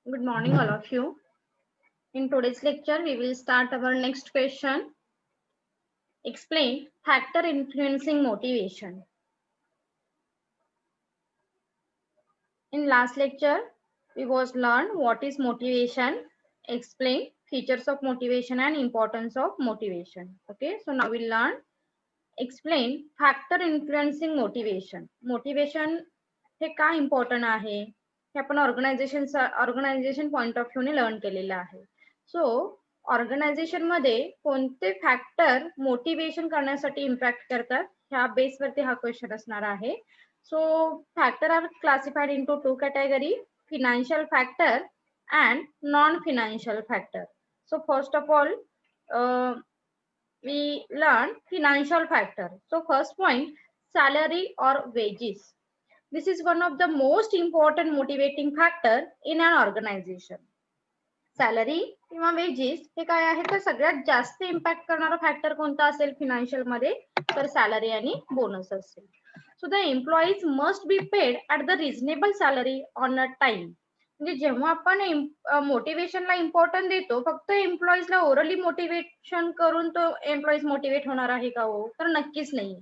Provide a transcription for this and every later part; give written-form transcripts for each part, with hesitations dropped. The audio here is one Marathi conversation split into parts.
Good morning, all of you. In today's lecture, we will start our next question. Explain factor influencing motivation. In last lecture, we was learn what is motivation, explain features of motivation and importance of motivation. Okay, so now we'll learn explain factor influencing motivation. Motivation हे का इम्पॉर्टंट आहे हे आपण ऑर्गनायझेशन पॉइंट ऑफ व्ह्यूने लर्न केलेलं आहे. सो ऑर्गनायझेशन मध्ये कोणते फॅक्टर मोटिवेशन करण्यासाठी इम्पॅक्ट करतात ह्या बेसवरती हा क्वेश्चन असणार आहे. So factor are classified into two category, financial factor and non financial factor. So first of all we learn financial factor. So first point, salary or wages. This is one of the most important motivating factor in an organization. Salary किंवा वेजेस हे काय आहे तर सगळ्यात जास्त इम्पॅक्ट करणारा फॅक्टर कोणता असेल फिनान्शियल मध्ये तर सॅलरी आणि बोनस असेल. So the employees must be paid at the reasonable salary on a time. म्हणजे जेव्हा आपण मोटिवेशनला इम्पॉर्टन्स देतो फक्त एम्प्लॉईजला ओरली मोटिवेशन करून तो एम्प्लॉईज मोटिवेट होणार आहे का हो तर नक्कीच नाही.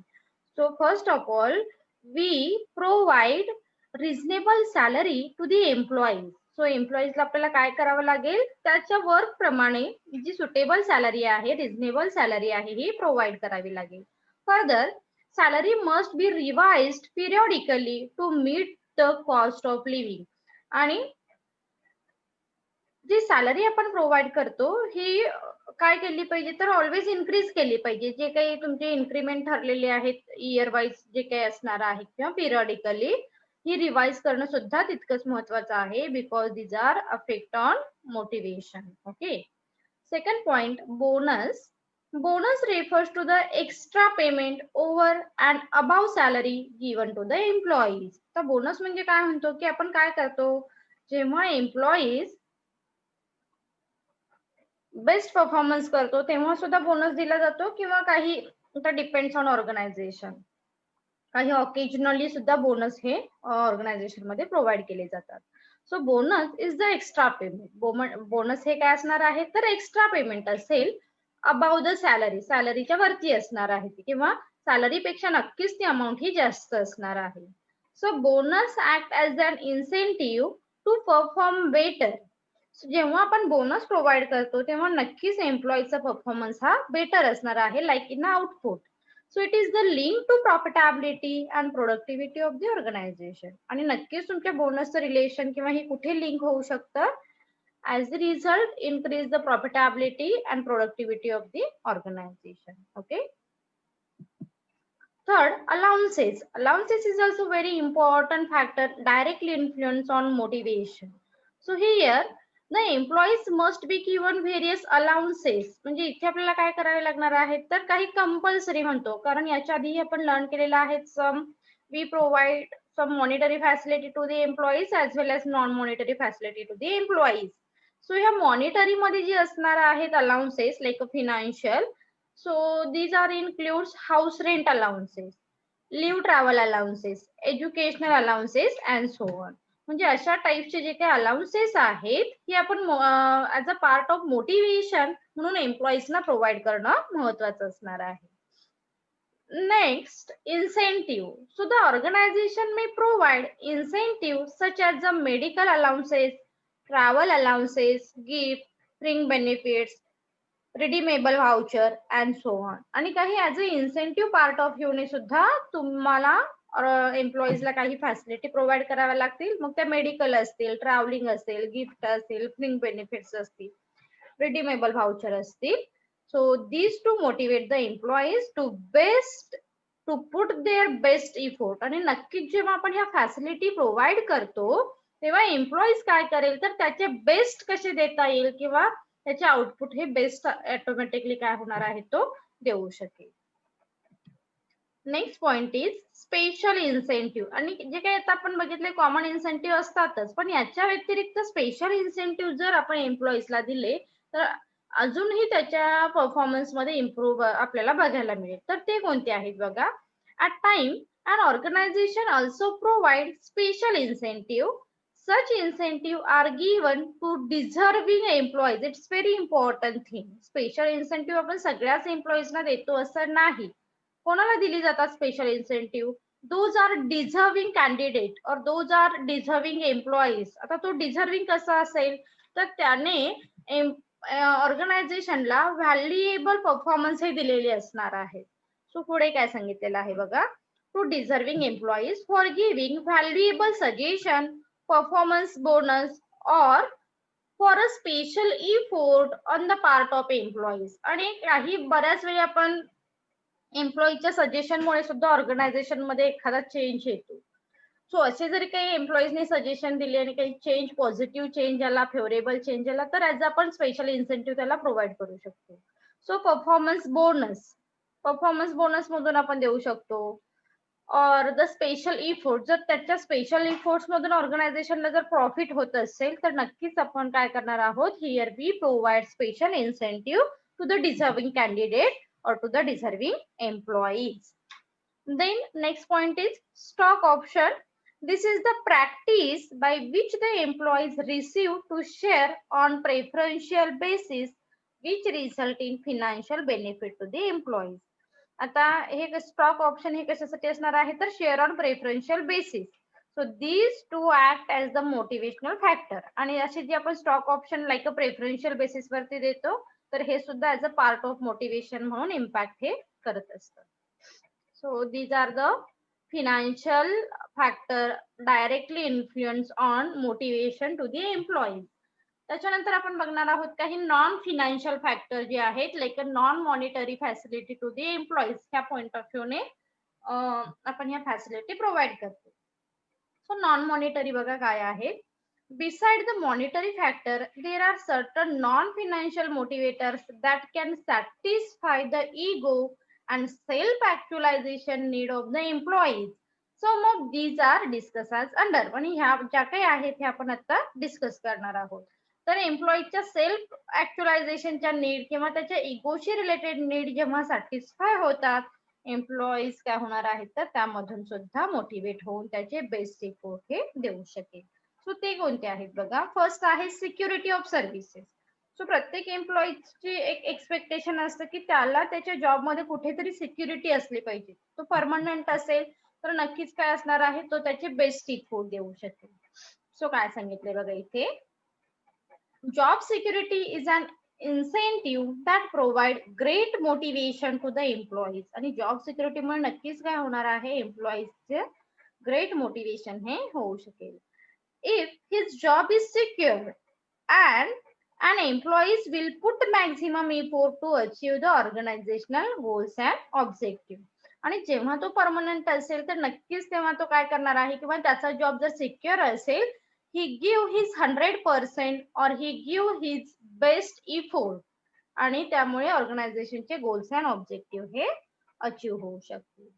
So first of all we provide reasonable salary to the employees. So एम्प्लॉईजला आपल्याला काय करावं लागेल त्याच्या वर्क प्रमाणे जी सुटेबल सॅलरी आहे रिझनेबल सॅलरी आहे ही प्रोव्हाइड करावी लागेल. Further salary must be revised periodically to meet the cost of living. आणि जी सॅलरी आपण प्रोव्हाइड करतो ही काय केली पाहिजे तर ऑलवेज इन्क्रीज केली पाहिजे. जे काही तुमचे इन्क्रीमेंट ठरलेले आहेत इयर वाईज जे काही असणार आहे किंवा पिरियडिकली ही रिवाइज करणं सुद्धा तितकंच महत्वाचं आहे because these are affect on motivation. Okay. Second point bonus. Bonus refers to the extra payment over and above salary given to the employees. तर बोनस म्हणजे काय म्हणतो की आपण काय करतो जेव्हा एम्प्लॉईज बेस्ट परफॉर्मन्स करतो तेव्हा सुद्धा बोनस दिला जातो किंवा काही डिपेंड्स ऑन ऑर्गनायझेशन काही ऑकेजनली सुद्धा बोनस हे ऑर्गनायझेशन मध्ये प्रोव्हाइड केले जातात. So bonus is the extra payment. Bonus हे काय असणार आहे तर एक्स्ट्रा पेमेंट असेल अबाव द सॅलरी. सॅलरीच्या वरती असणार आहे किंवा सॅलरीपेक्षा नक्कीच ती अमाऊंट ही जास्त असणार आहे. So bonus act as an incentive to perform better. जेव्हा आपण बोनस प्रोव्हाइड करतो तेव्हा नक्कीच एम्प्लॉईचा परफॉर्मन्स हा बेटर असणार आहे like in output. So it is the link to profitability and productivity of the organization. आणि नक्कीच तुमच्या बोनसचं रिलेशन किंवा हे कुठे लिंक होऊ शकतं as the result increase the profitability and productivity of the organization. Okay. Third, allowances. Allowances is also very important factor directly influence on motivation. So here the employees must be given various allowances. म्हणजे इथे आपल्याला काय करावे लागणार आहे तर काही कंपल्सरी म्हणतो कारण याच्या आधी आपण लर्न केलेलं आहे some we provide some monetary facility to the employees as well as non monetary facility to the employees. So ह्या monetary मध्ये जी असणार आहेत allowances like a financial. So these are includes house rent allowances, leave travel allowances, educational allowances and so on. म्हणजे अशा टाइपचे जे काही अलाउन्सेस आहेत हे आपण as a part of motivation म्हणून एम्प्लॉईजना प्रोव्हाइड करणं महत्वाचं असणार आहे. Next, incentive. So the organization may provide incentives such as the medical allowances, travel allowances, gift, fringe benefits, redeemable voucher and so on. आणि काही as a incentive part of व्ह्यूने सुद्धा तुम्हाला एम्प्लॉईजला काही फॅसिलिटी प्रोव्हाइड कराव्या लागतील. मग त्या मेडिकल असतील, ट्रॅव्हलिंग असेल, गिफ्ट असेल, फ्रिंग बेनिफिट्स असतील, रिडीमेबल व्हाउचर असतील. So these to motivate the employees to put their best effort. आणि नक्कीच जेव्हा आपण ह्या फॅसिलिटी प्रोव्हाइड करतो तेव्हा एम्प्लॉईज काय करेल तर त्याचे बेस्ट कसे देता येईल किंवा त्याचे आउटपुट हे बेस्ट ऑटोमॅटिकली काय होणार आहे तो देऊ शकेल. Next point is special incentive. आणि जे काही आता आपण बघितले कॉमन इन्सेंटिव्ह असतातच पण याच्या व्यतिरिक्त स्पेशल इन्सेंटिव्ह जर आपण एम्प्लॉईजला दिले तर अजूनही त्याच्या परफॉर्मन्स मध्ये इम्प्रूव्ह आपल्याला बघायला मिळेल. तर ते कोणते आहेत बघा. At time an organization also provide special incentive such incentive are given to deserving employees. It's very important thing. Special incentive आपण सगळ्याच एम्प्लॉईजना देतो असं नाही. कोणाला दिली जातात special incentive? Those are deserving candidate or those are deserving employees. आता तो डिझर्विंग कसा असेल तर त्याने ऑर्गनायझेशनला व्हॅल्युएबल परफॉर्मन्स हे दिलेले असणार आहे. सो पुढे काय सांगितलेलं आहे बघा, to deserving employees for giving valuable suggestion, performance bonus or for a special effort on the part of employees. आणि काही बऱ्याच वेळी आपण एम्प्लॉईच्या सजेशनमुळे सुद्धा ऑर्गनायझेशन मध्ये एखादा चेंज येतो. सो असे जरी काही एम्प्लॉईजने सजेशन दिले आणि काही चेंज, पॉझिटिव्ह चेंज आला, फेवरेबल चेंज आला, तर ॲज आपण स्पेशल इन्सेंटिव्ह त्याला प्रोव्हाइड करू शकतो. सो परफॉर्मन्स बोनस मधून आपण देऊ शकतो. और द स्पेशल इफोर्ट, जर त्याच्या स्पेशल इफोर्ट्स मधून ऑर्गनायझेशनला जर प्रॉफिट होत असेल तर नक्कीच आपण काय करणार आहोत, here we provide special incentive to the deserving candidate or to the deserving employees. Then next point is stock option. This is the practice by which the employees receive to share on preferential basis which result in financial benefit to the employees. आता हे स्टॉक ऑप्शन हे कशासाठी असणार आहे तर share on preferential basis. So these to act as the motivational factor. आणि असे जे आपण stock option like a preferential basis वरती देतो तर हे सुद्धा as a part of motivation म्हणून इम्पॅक्ट हे करत असतं. So these are the financial factor directly influence on motivation to the employees. त्याच्यानंतर आपण बघणार आहोत काही नॉन फिनान्शियल फॅक्टर जे आहेत, like a non monetary facility to the employees. ह्या पॉइंट ऑफ व्ह्यूने आपण ह्या फॅसिलिटी प्रोव्हाइड करतो. सो नॉन मॉनिटरी बघा काय आहे. Beside the monetary factor, there are certain non-financial motivators that can satisfy the ego and self-actualization need of the employees. Some of these are discussed as under. आणि ह्या ज्या काही आहेत हे आपण आता डिस्कस करणार आहोत. तर एम्प्लॉईच्या सेल्फ ऍक्च्युलायझेशनच्या नीड किंवा त्याच्या इगोशी रिलेटेड नीड जेव्हा सॅटिस्फाय होतात, एम्प्लॉईज काय होणार आहेत तर त्यामधून सुद्धा मोटिवेट होऊन त्याचे बेस्ट इफोर्ट हे देऊ शकेल. सो ते कोणते आहेत बघा. फर्स्ट आहे सिक्युरिटी ऑफ सर्व्हिसेस. सो प्रत्येक एम्प्लॉईची एक एक्सपेक्टेशन असतं की त्याला त्याच्या जॉबमध्ये कुठेतरी सिक्युरिटी असली पाहिजे. तो परमनंट असेल तर नक्कीच काय असणार आहे, तो त्याचे बेस्ट इफोर्ट देऊ शकेल. सो काय सांगितले बघा इथे, job security is an incentive that provide great motivation to the employees. आणि जॉब सिक्युरिटीमुळे नक्कीच काय होणार आहे, एम्प्लॉईजचे ग्रेट मोटिवेशन हे होऊ शकेल. If his job is secure and an employees will put maximum effort to achieve the organizational goals and objective. आणि जेव्हा तो परमनंट असेल तर नक्कीच तेव्हा तो काय करणार आहे किंवा त्याचा जॉब जर सिक्युअर असेल, he give his 100% or he give his best effort. आणि त्यामुळे ऑर्गनायझेशनचे गोल्स अँड ऑब्जेक्टिव्ह हे अचीव्ह होऊ शकतील.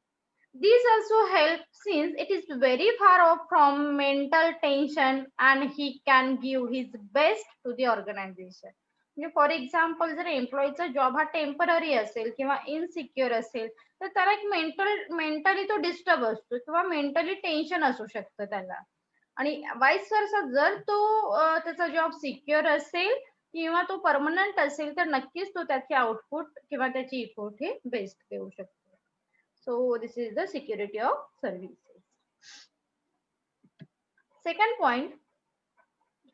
These also help since it is very far off from mental tension and he can give his best to the organization. म्हणजे फॉर एक्झाम्पल जर एम्प्लॉईचा जॉब हा टेम्पररी असेल किंवा इनसिक्युअर असेल तर त्याला एक मेंटली तो डिस्टर्ब असतो किंवा मेंटली टेन्शन असू शकतं त्याला. आणि वाईस वर्सा जर तो त्याचा जॉब सिक्युअर असेल किंवा तो परमनंट असेल तर नक्कीच तो त्याचे आउटपुट किंवा त्याची इफोर्ट हे बेस्ट देऊ शकतो. So this is the security of services. Second point,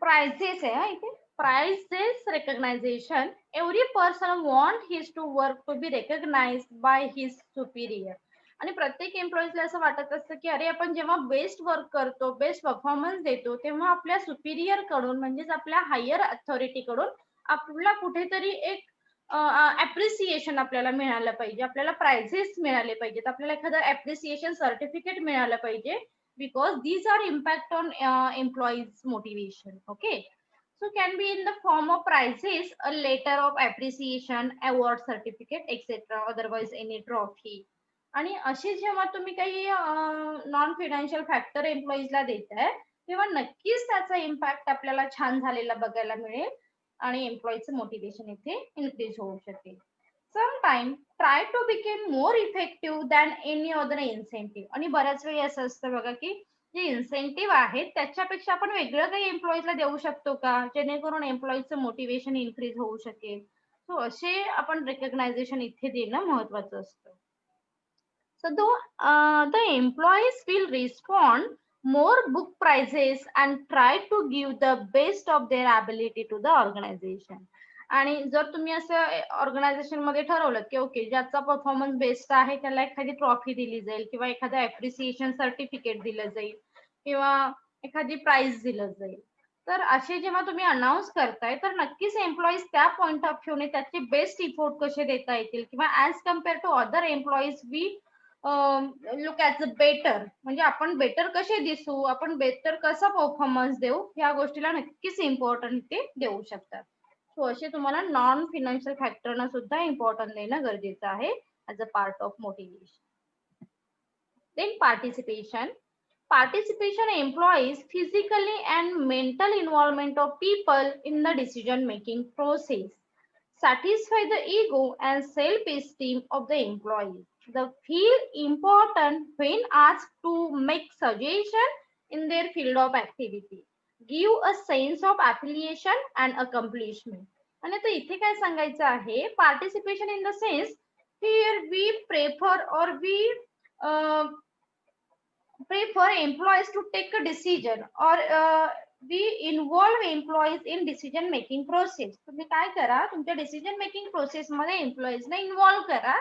prices है इथे. Prices recognition. Every person want his to work to be recognized by his superior. आणि प्रत्येक एम्प्लॉईजला असं वाटत असतं की अरे आपण जेव्हा बेस्ट वर्क करतो, बेस्ट परफॉर्मन्स देतो, तेव्हा आपल्या सुपिरियर कडून म्हणजेच आपल्या हायर अथॉरिटी कडून आपल्याला कुठेतरी एक अप्रिसिएशन आपल्याला मिळालं पाहिजे, आपल्याला प्राइजेस मिळाले पाहिजेत, आपल्याला एखादं अप्रिसिएशन सर्टिफिकेट मिळालं पाहिजे, because these are impact on employees motivation. Okay, so can be in the form of prizes, a letter of appreciation, award certificate etcetera, otherwise any trophy. आणि असे जेव्हा तुम्ही काही नॉन फायनान्शियल फॅक्टर एम्प्लॉईजला देताय तेव्हा नक्कीच त्याचा इम्पॅक्ट आपल्याला छान झालेला बघायला मिळेल आणि एम्प्लॉईचं मोटिवेशन इथे इन्क्रीज होऊ शकेल. Sometime try to become more effective than any other incentive. आणि बऱ्याच वेळी असं असतं बघा की जे इन्सेंटिव्ह आहेत त्याच्यापेक्षा आपण वेगळं काही एम्प्लॉईजला देऊ शकतो का, जेणेकरून एम्प्लॉईजचं मोटिवेशन इन्क्रीज होऊ शकेल. सो असे आपण रेकग्नायझेशन इथे देणं महत्वाचं असतं. So the employees will respond more book prices and try to give the best of their ability to the organization. आणि जर तुम्ही असं ऑर्गनायझेशन मध्ये ठरवलं की ओके ज्याचा परफॉर्मन्स बेस्ट आहे त्याला एखादी ट्रॉफी दिली जाईल किंवा एखादं अप्रिसिएशन सर्टिफिकेट दिलं जाईल किंवा एखादी प्राइज दिलं जाईल, तर असे जेव्हा तुम्ही अनाऊन्स करताय तर नक्कीच एम्प्लॉईज त्या पॉइंट ऑफ व्ह्यूने त्याचे बेस्ट इफोर्ट कसे देता येतील किंवा as compare to other employees we look as a better, म्हणजे आपण बेटर कसे दिसू, आपण बेटर कसा परफॉर्मन्स देऊ, या गोष्टीला नक्कीच इम्पॉर्टन्स ते देऊ शकतात. सो असे तुम्हाला नॉन फिनान्शियल फॅक्टरना सुद्धा इम्पॉर्टन्स देणं गरजेचं आहे as a part of motivation. Then participation. Participation employs physically and mental involvement of people in the decision making process, satisfy the ego and self-esteem of the employees. They feel important when asked to make suggestions in their field of activity, give a sense of affiliation and accomplishment. आणि आता इथे काय सांगायचं आहे, participation in the sense here we prefer or we prefer employees to take a decision or we involve employees in decision making process. तुम्ही काय करा, तुमच्या डिसिजन मेकिंग प्रोसेस मध्ये एम्प्लॉईज ना इन्व्हॉल्व करा.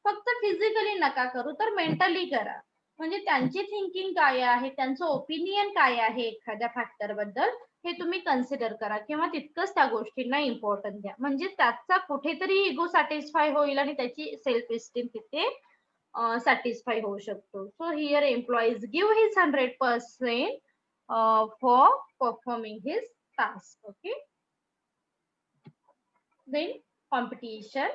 फक्त फिजिकली नका करू तर मेंटली करा. म्हणजे त्यांची थिंकिंग काय आहे, त्यांचं ओपिनियन काय आहे एखाद्या फॅक्टर बद्दल हे तुम्ही कन्सिडर करा किंवा तितकंच त्या गोष्टींना इम्पॉर्टन्स द्या. म्हणजे त्याचा कुठेतरी इगो सॅटिस्फाय होईल आणि त्याची सेल्फ इस्टीम तिथे सॅटिस्फाय होऊ शकतो. So here employees give his 100% for performing his task. Okay. Then competition.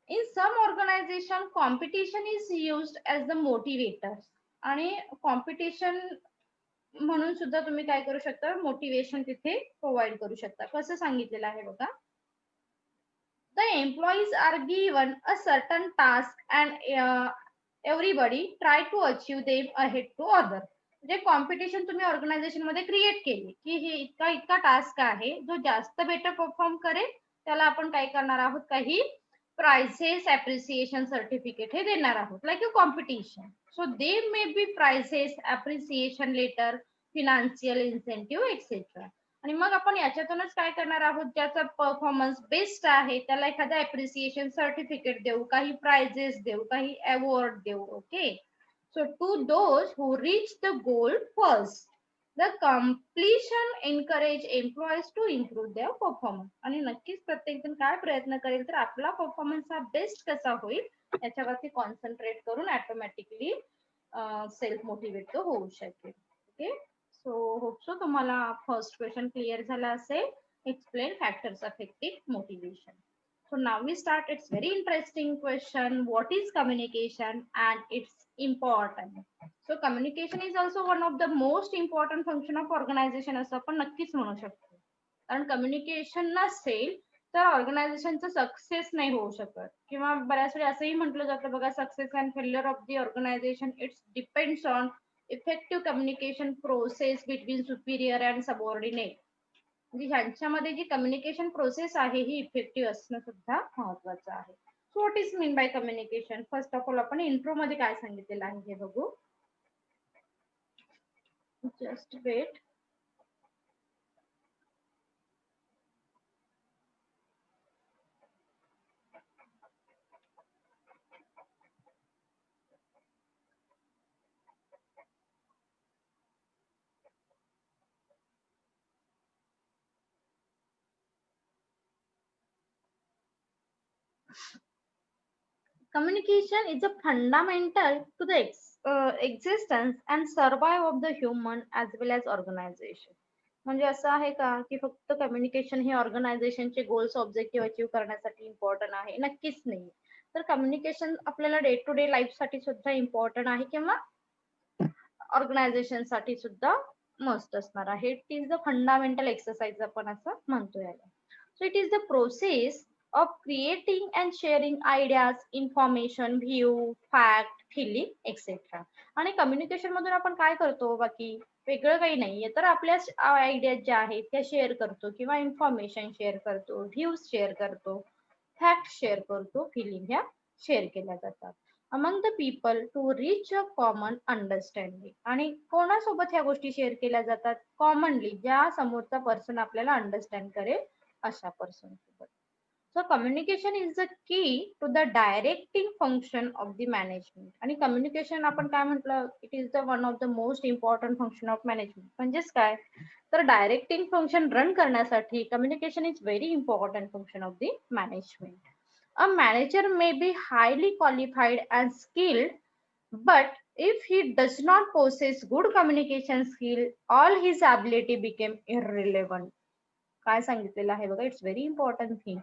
In some organization, competition is used as the motivator. आणि कॉम्पिटिशन म्हणून सुद्धा तुम्ही काय करू शकता, मोटिवेशन तिथे प्रोव्हाइड करू शकता. कसं सांगितलेलं आहे बघा. The employees are given a certain task and everybody try to achieve them ahead to other. जे कॉम्पिटिशन तुम्ही ऑर्गनायझेशन मध्ये क्रिएट केली की हे इतका इतका टास्क आहे, जो जास्त बेटर परफॉर्म करेल त्याला आपण काय करणार आहोत, काही प्राइसेस अप्रिसिएशन सर्टिफिकेट हे देणार आहोत, like a competition. So they may be prices appreciation letter, financial incentive etcetera. आणि मग आपण याच्यातूनच काय करणार आहोत, ज्याचा परफॉर्मन्स बेस्ट आहे त्याला एखादा अप्रिसिएशन सर्टिफिकेट देऊ, काही प्राइजेस देऊ, काही अवॉर्ड देऊ. Okay. So to those who reach the goal first, the completion encourage employees to improve their performance. आणि नक्कीच प्रत्येक जण काय प्रयत्न करेल तर आपला परफॉर्मन्स हा बेस्ट कसा होईल याच्यावरती कॉन्सन्ट्रेट करून ऑटोमॅटिकली सेल्फ मोटिवेट होऊ शकेल. ओके. सो होप सो तुम्हाला फर्स्ट क्वेश्चन क्लिअर झाला असेल. Explain factors affecting motivation. So now we start. It's very interesting question. What is communication and its important? So communication is also one of the most important function of organization असं आपण नक्कीच म्हणू शकतो. कारण कम्युनिकेशन नसेल तर ऑर्गनायझेशनचं सक्सेस नाही होऊ शकत. किंवा बऱ्याच वेळी असंही म्हटलं जातं बघा, success and failure of the organization it's depends on effective communication process between superior and subordinate. म्हणजे ह्यांच्यामध्ये जी कम्युनिकेशन प्रोसेस आहे ही इफेक्टिव्ह असणं सुद्धा महत्वाचं आहे. So what is mean by communication? First of all आपण इंट्रो मध्ये काय सांगितलेलं आहे हे बघू. Just wait. Communication is a fundamental to the existence and survival of the human as well as organization. म्हणजे असं आहे का की फक्त कम्युनिकेशन हे ऑर्गनायझेशनचे गोल्स ऑब्जेक्टिव्ह अचीव्ह करण्यासाठी इम्पॉर्टंट आहे? नक्कीच नाही. तर कम्युनिकेशन आपल्याला डे टू डे लाईफ साठी सुद्धा इम्पॉर्टंट आहे किंवा ऑर्गनायझेशन साठी सुद्धा मस्ट असणार आहे. It is the fundamental exercise आपण असं म्हणतो याला. So it is the process of creating and sharing ideas, information, view, fact, feeling, etc. आणि कम्युनिकेशन मधून आपण काय करतो बाकी, वेगळं काही नाहीये. तर आपल्या आयडिया ज्या आहेत त्या शेअर करतो किंवा इन्फॉर्मेशन शेअर करतो, व्ह्यूज शेअर करतो, फॅक्ट शेअर करतो, फिलिंग ह्या शेअर केल्या जातात among the people to reach a common understanding. आणि कोणासोबत ह्या गोष्टी शेअर केल्या जातात? कॉमनली, ज्या समोरचा पर्सन आपल्याला अंडरस्टँड करेल अशा पर्सन सोबत. So communication is the key to the directing function of the management. आणि communication आपण काय म्हटलं, it is the one of the most important function of management. म्हणजेच काय, तर डायरेक्टिंग फंक्शन रन करण्यासाठी communication is very important function of the management. A manager may be highly qualified and skilled, but if he does not possess good communication skill, all his ability became irrelevant. काय सांगितलेलं आहे बघा, इट्स व्हेरी इम्पॉर्टंट थिंग.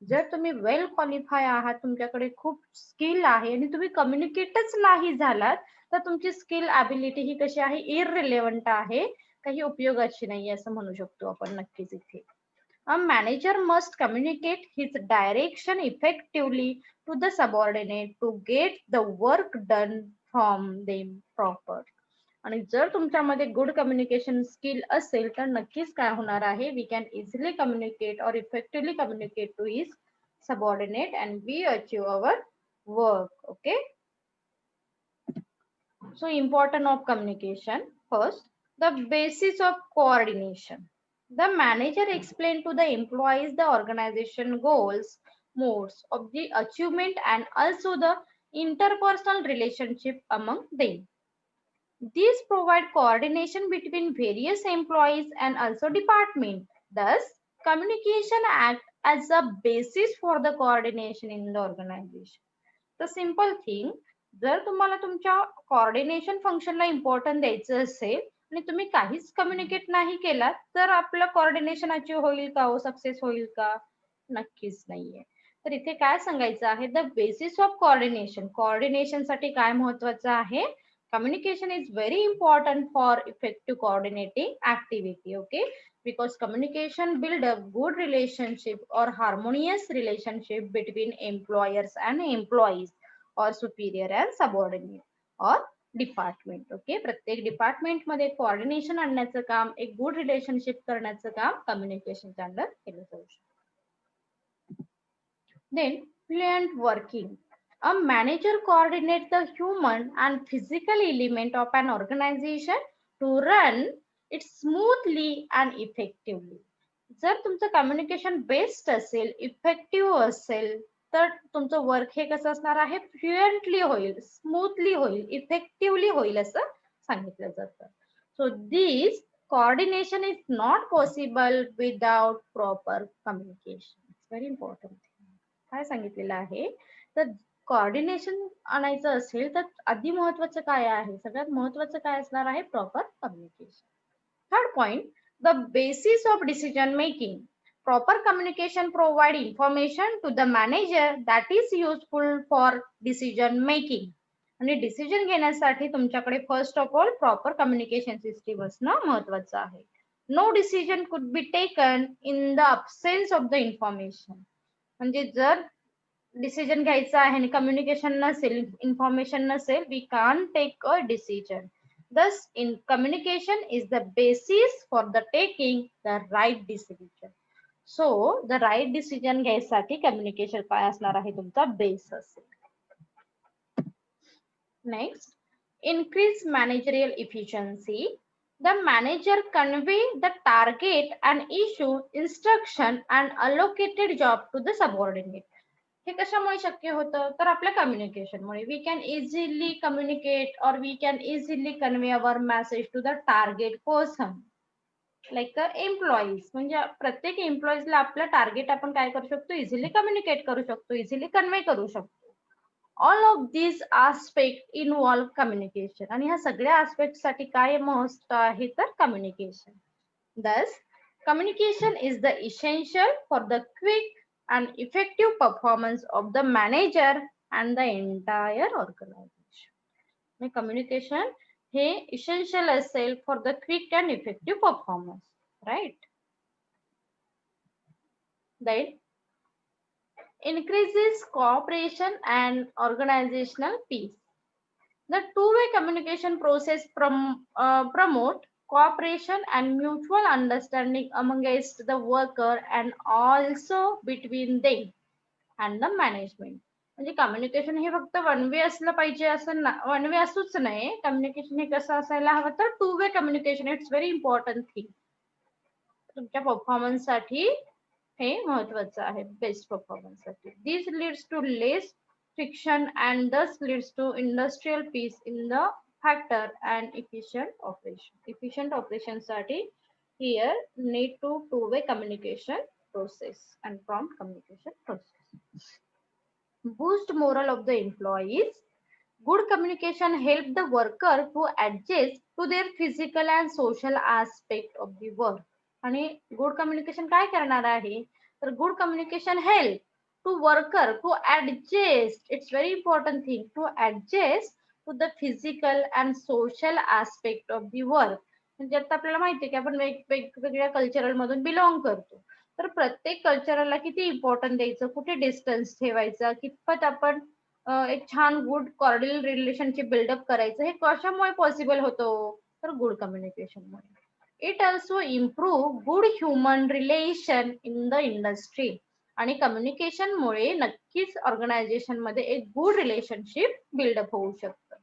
जर तुम्ही वेल क्वालिफाय आहात, तुमच्याकडे खूप स्किल आहे आणि तुम्ही कम्युनिकेटच नाही झालात, तर तुमची स्किल ॲबिलिटी ही कशी आहे, इररिलेव्हंट आहे, काही उपयोगाची नाही असं म्हणू शकतो आपण नक्कीच इथे. A manager must communicate his direction effectively to the subordinate to get the work done from them proper. आणि जर तुमच्यामध्ये गुड कम्युनिकेशन स्किल असेल तर नक्कीच काय होणार आहे, we can easily communicate or effectively communicate to his subordinate and we achieve our work. Okay, so important of communication. First, the basis of coordination. The manager explain to the employees the organization goals, modes of the achievement and also the interpersonal relationship among them. These provide coordination between various employees and also department. Thus, communication act as a basis for the coordination in the organization. The simple thing, जर तुम्हाला तुमच्या कोऑर्डिनेशन फंक्शनला इम्पॉर्टन्स द्यायचं असेल आणि तुम्ही काहीच कम्युनिकेट नाही केला, तर आपलं कोऑर्डिनेशन अचीव होईल का, हो सक्सेस होईल का? नक्कीच नाहीये. तर इथे काय सांगायचं आहे, the basis of coordination. Coordination साठी काय महत्वाचं आहे, communication is very important for effective coordinating activity. Okay, because communication build a good relationship or harmonious relationship between employers and employees or superior and subordinate or department. Okay, प्रत्येक डिपार्टमेंट मध्ये कोऑर्डिनेशन आणण्याचं काम, एक गुड रिलेशनशिप करण्याचं काम कम्युनिकेशनच्या अंडर केलं जाऊ शकतं. Then fluent working. A manager coordinates the human and physical element of an organization to run it smoothly and effectively. जर तुमचं कम्युनिकेशन बेस्ट असेल, इफेक्टिव्ह असेल, तर तुमचं वर्क हे कसं असणार आहे, फ्लुएंटली होईल, स्मूथली होईल, इफेक्टिव्हली होईल असं सांगितलं जातं. So this coordination is not possible without proper communication. It's very important. काय सांगितलेलं आहे, तर कोऑर्डिनेशन आणायचं असेल तर आधी महत्वाचं काय आहे, सगळ्यात महत्वाचं काय असणार आहे, proper communication. Third point, the basis of decision making. Proper communication provide information to the manager that is useful for decision making. आणि डिसिजन घेण्यासाठी तुमच्याकडे first of all proper communication system असणं महत्वाचं आहे. No decision could be taken in the absence of the information. म्हणजे जर डिसिजन घ्यायचा आहे आणि कम्युनिकेशन नसेल, इन्फॉर्मेशन नसेल, we can take a decision. Thus, in communication is the basis for the taking the right decision. So, the right decision घ्यायसाठी कम्युनिकेशन काय असणार आहे, तुमचा बेस असेल. Next, increase managerial efficiency. The manager convey the target and issue instruction and allocated job to the subordinate. हे कशामुळे शक्य होतं, तर आपल्या कम्युनिकेशनमुळे. We can easily communicate or we can easily convey our message to the target person like employees. म्हणजे प्रत्येक एम्प्लॉईजला आपलं टार्गेट आपण काय करू शकतो, इझिली कम्युनिकेट करू शकतो, इझिली कन्वे करू शकतो. All of this aspect involve communication. आणि ह्या सगळ्या आस्पेक्ट साठी काय मस्ट आहे, तर communication. Thus, communication is the essential for the quick and effective performance of the manager and the entire organization. Communication हे essential असेल for the quick and effective performance, right? Then increases cooperation and organizational peace. The two-way communication process promote cooperation and mutual understanding amongst the worker and also between them and the management. म्हणजे कम्युनिकेशन हे फक्त वन वे असलं पाहिजे असं वन वे असूच नाही. कम्युनिकेशन हे कसं असायला हवं तर two way communication. It's very important thing. तुमच्या परफॉर्मन्स साठी हे महत्वाचं आहे, बेस्ट परफॉर्मन्स साठी. This leads to less friction and thus leads to industrial peace in the factor and efficient operation. Efficient operation साठी here need to two-way communication process and prompt communication process. Boost morale of the employees. Good communication help the worker to adjust to their physical and social aspect of the work. आणि गुड कम्युनिकेशन काय करणार आहे तर good communication help to worker to adjust. It's very important thing to adjust to the physical and social aspect of the work. म्हणजे आता आपल्याला माहिती आहे की आपण वेगवेगळ्या कल्चरल मधून बिलॉंग करतो. तर प्रत्येक कल्चरला किती इम्पॉर्टंट द्यायचं, कुठे डिस्टन्स ठेवायचा, कितपत आपण एक छान गुड कॉर्डियल रिलेशनशिप बिल्डअप करायचं, हे कशामुळे पॉसिबल होतं तर गुड कम्युनिकेशनमुळे. It also improve good human relation in the industry. आणि कम्युनिकेशन मुळे नक्कीच ऑर्गनायझेशन मध्ये एक गुड रिलेशनशिप बिल्डअप होऊ शकतं.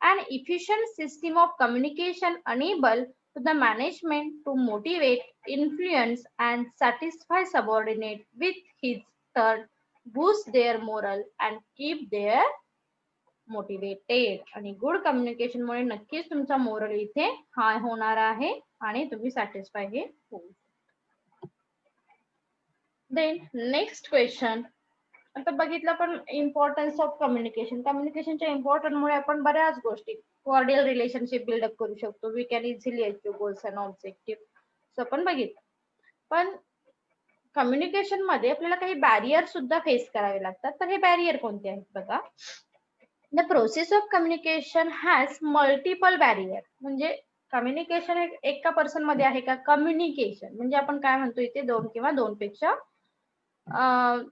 And efficient system of communication enable to the management to motivate, influence and satisfy subordinate with his turn, boost their moral and keep their motivated. आणि गुड कम्युनिकेशन मुळे नक्कीच तुमचा मोरल इथे हाय होणार आहे आणि तुम्ही सॅटिस्फाय हे होऊ. Then next question. आता बघितलं पण इम्पॉर्टन्स ऑफ कम्युनिकेशन. कम्युनिकेशनच्या इम्पॉर्टन्ट मुळे आपण बऱ्याच गोष्टी कॉर्डियल रिलेशनशिप बिल्डअप करू शकतो. We can easily achieve goals and objective आपण बघितलं. पण कम्युनिकेशन मध्ये आपल्याला काही बॅरियर सुद्धा फेस करावे लागतात. तर हे बॅरियर कोणते आहेत बघा. The process of communication has multiple barrier. म्हणजे कम्युनिकेशन एका पर्सन मध्ये आहे का, कम्युनिकेशन म्हणजे आपण काय म्हणतो इथे दोन किंवा दोन पेक्षा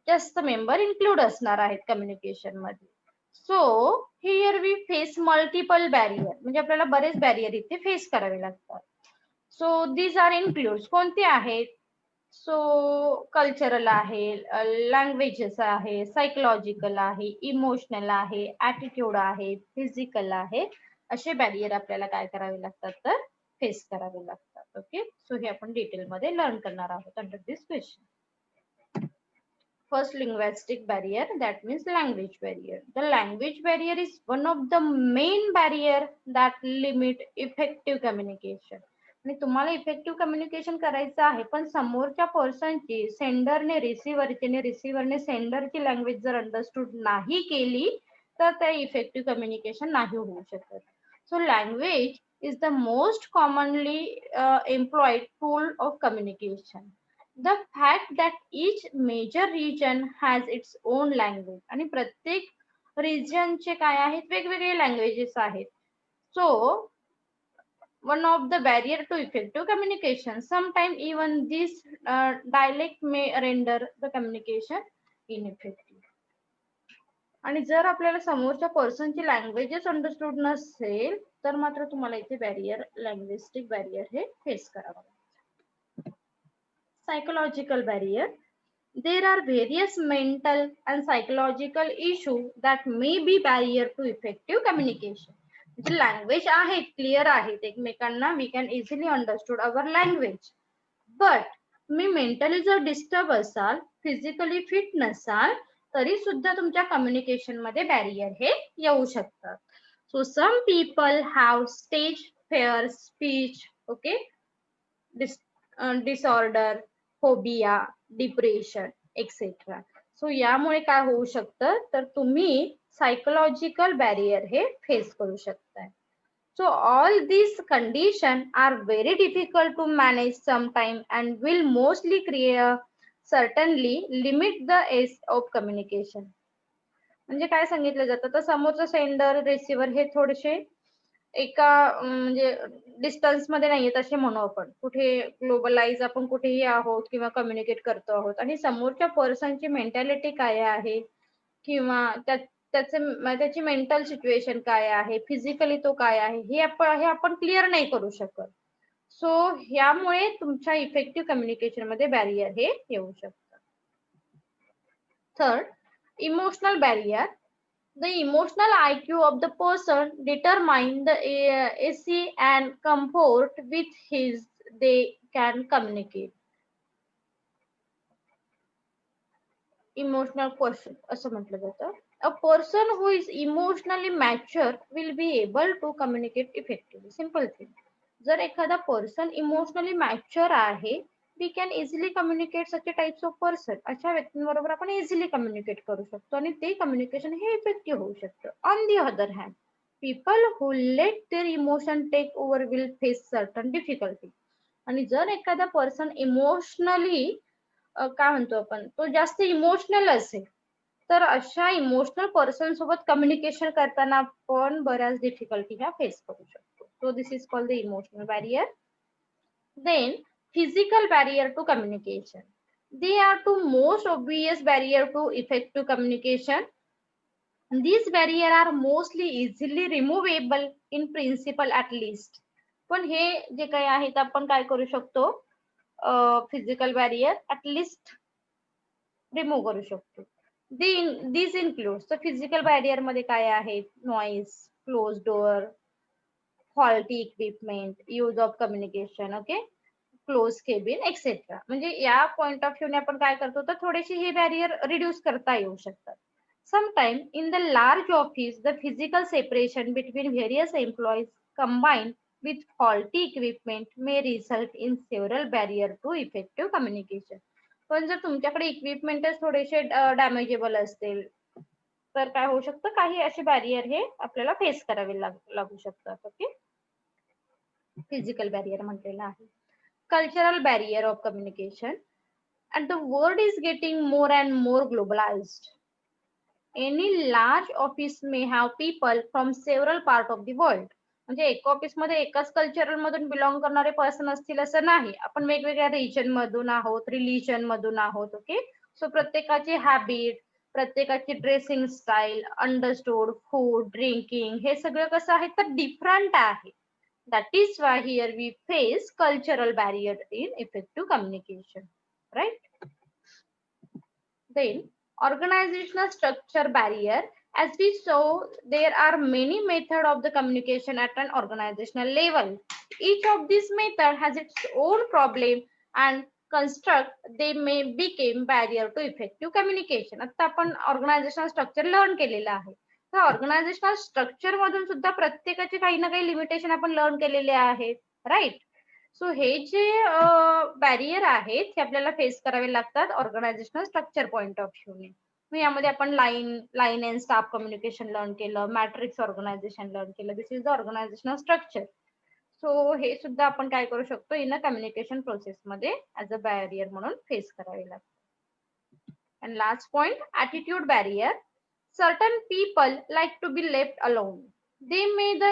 जास्त मेंबर इन्क्लूड असणार आहेत कम्युनिकेशन मध्ये. So here we face multiple barrier. म्हणजे आपल्याला बरेच बॅरियर इथे फेस करावे लागतात. सो दीज आर इन्क्लूड कोणते आहेत. सो कल्चरल आहे, लँग्वेजेस आहे, सायकोलॉजिकल आहे, इमोशनल आहे, ऍटिट्यूड आहे, फिजिकल आहे. असे बॅरियर आपल्याला काय करावे लागतात तर फेस करावे लागतात. ओके, सो हे आपण डिटेल मध्ये लर्न करणार आहोत under this question. First, linguistic barrier, that means language barrier. The language barrier is one of the main barrier that limit effective communication. आणि तुम्हाला इफेक्टिव्ह कम्युनिकेशन करायचं आहे पण समोरच्या पर्सनची, सेंडरने रिसिव्हरने सेंडरची लँग्वेज जर अंडरस्टूड नाही केली तर ते इफेक्टिव्ह कम्युनिकेशन नाही होऊ शकत. So language is the most commonly employed tool of communication. The fact that each major region has its own language. आणि प्रत्येक रिजनचे काय आहेत वेगवेगळे लँग्वेजेस आहेत. So one of the barrier to effective communication. Sometimes even this dialect may render the communication ineffective. आणि जर आपल्याला समोरच्या पर्सनची लँग्वेजेस अंडरस्टूड नसेल तर मात्र तुम्हाला इथे बॅरियर, लँग्विस्टिक बॅरियर हे फेस करावं. Psychological barrier. There are various mental and psychological issues that may be barrier to effective communication. The language आहे क्लिअर आहेत एकमेकांना, we can easily understood our language. But तुम्ही मेंटली जर डिस्टर्ब असाल, फिजिकली फिट नसाल तरी सुद्धा तुमच्या कम्युनिकेशन मध्ये बॅरियर हे येऊ शकतात. So some people have stage fear, speech okay disorder, phobia, depression etcetera. So यामुळे काय होऊ शकतं तर तुम्ही सायकोलॉजिकल बॅरियर हे फेस करू शकताय. So all these conditions are very difficult to manage sometime and will mostly certainly limit the ease of communication. म्हणजे काय सांगितलं जातं तर समोरचा सेंडर रिसिव्हर हे थोडेसे एका म्हणजे डिस्टन्स मध्ये नाहीयेत असे म्हणू आपण. कुठे ग्लोबलाइज आपण कुठेही आहोत किंवा कम्युनिकेट करतो आहोत आणि समोरच्या पर्सनची मेंटॅलिटी काय आहे किंवा त्याची मेंटल सिच्युएशन काय आहे, फिजिकली तो काय आहे हे आपण क्लिअर नाही करू शकत. सो ह्यामुळे तुमच्या इफेक्टिव्ह कम्युनिकेशन मध्ये बॅरियर हे येऊ शकतं. Third, emotional barrier. The emotional IQ of the person determine the AC and comfort with his they can communicate. Emotional question असं म्हटलं जातं. A person who is emotionally mature will be able to communicate effectively. Simple thing. जर एखादा पर्सन इमोशनली मॅच्युअर आहे, we can easily communicate such types of person. अशा व्यक्तींबरोबर आपण इझिली कम्युनिकेट करू शकतो आणि ते कम्युनिकेशन हे इफेक्टिव्ह होऊ शकतं. On the other hand, people who let their emotion take over will face certain difficulty. आणि जर एखादा पर्सन इमोशनली काय म्हणतो आपण, तो जास्त इमोशनल असेल, तर अशा इमोशनल पर्सन सोबत कम्युनिकेशन करताना पण बऱ्याच डिफिकल्टी ह्या फेस करू शकतो. So this is called the emotional barrier. Then physical barrier to communication. They are two most obvious barrier to effective communication. These barrier are mostly easily removable in principle at least. पण हे जे काही आहेत आपण काय करू शकतो, फिजिकल बॅरियर ऍटलिस्ट रिमूव्ह करू शकतो. दिस इन्क्लूड्स, तर फिजिकल बॅरियर मध्ये काय आहेत, noise, close door, faulty equipment, use of communication, okay, close cabin etcetera. म्हणजे या पॉइंट ऑफ व्ह्यूने आपण काय करतो, तर थोडेसे हे बॅरियर रिड्यूस करता येऊ शकतात. Sometime in the large office, the physical separation between various employees combined with faulty equipment may result in several barriers to effective communication. पण जर तुमच्याकडे इक्विपमेंटच थोडेसे डॅमेजेबल असतील, तर काय होऊ शकतं, काही असे बॅरियर हे आपल्याला फेस करावे लागू शकतात. ओके, फिजिकल बॅरियर म्हटलेलं आहे. Cultural barrier of communication. And the world is getting more and more globalized. Any large office may have people from several part of the world. म्हणजे एक ऑफिस मध्ये एकाच कल्चरल मधून बिलॉंग करणारे पर्सन असतील असं नाही. आपण वेगवेगळ्या रिजन मधून आहोत, रिलीजन मधून आहोत. ओके, सो प्रत्येकाची हॅबिट, प्रत्येकाची dressing style, understood food, drinking, हे सगळं कसं आहे तर डिफरंट आहे. That is why here we face cultural barrier in effective communication, right. Then organizational structure barrier. As we saw, there are many methods of the communication at an organizational level. Each of these method has its own problem and construct. They may become barrier to effective communication. आता आपण ऑर्गनायझेशनल स्ट्रक्चर लर्न केलेलं आहे. तर ऑर्गनायझेशनल स्ट्रक्चर मधून सुद्धा प्रत्येकाचे काही ना काही लिमिटेशन आपण लर्न केलेले आहेत, राईट. सो हे जे बॅरियर आहेत हे आपल्याला फेस करावे लागतात ऑर्गनायझेशनल स्ट्रक्चर पॉइंट ऑफ व्ह्यूने. मग यामध्ये आपण line and staff communication learn केलं, मॅट्रिक्स ऑर्गनायझेशन लर्न केलं. This is the organisational structure. So हे सुद्धा आपण काय करू शकतो, इन अ कम्युनिकेशन प्रोसेस मध्ये ऍज अ बॅरियर म्हणून फेस करावे लागतात. And last point, attitude barrier. Certain people like to be left alone. They may the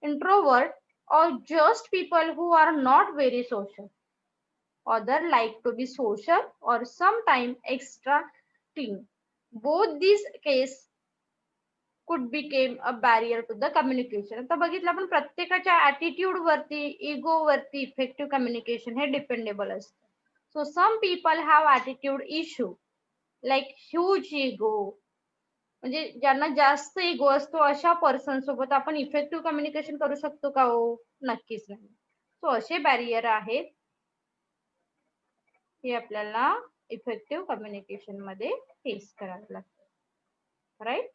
introvert or just people who are not very social. Other like to be social or sometimes extra clean. Both these case could become a barrier to the communication. आता बघितलं आपण प्रत्येकाच्या ऍटिट्यूड वरती, इगो वरती इफेक्टिव्ह कम्युनिकेशन हे डिपेंडेबल असतं. So some people have attitude issue like huge ego. म्हणजे ज्यांना जास्त इगो असतो अशा पर्सन सोबत आपण इफेक्टिव्ह कम्युनिकेशन करू शकतो का? हो, नक्कीच नाही. सो असे बॅरियर आहेत हे आपल्याला इफेक्टिव्ह कम्युनिकेशन मध्ये फेस करावे लागतात, राईट.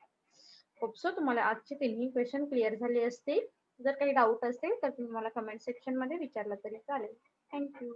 होप सो तुम्हाला आजचे तिन्ही क्वेश्चन क्लिअर झाले असतील. जर काही डाऊट असेल तर तुम्ही मला कमेंट सेक्शन मध्ये विचारला तरी चालेल. थँक्यू.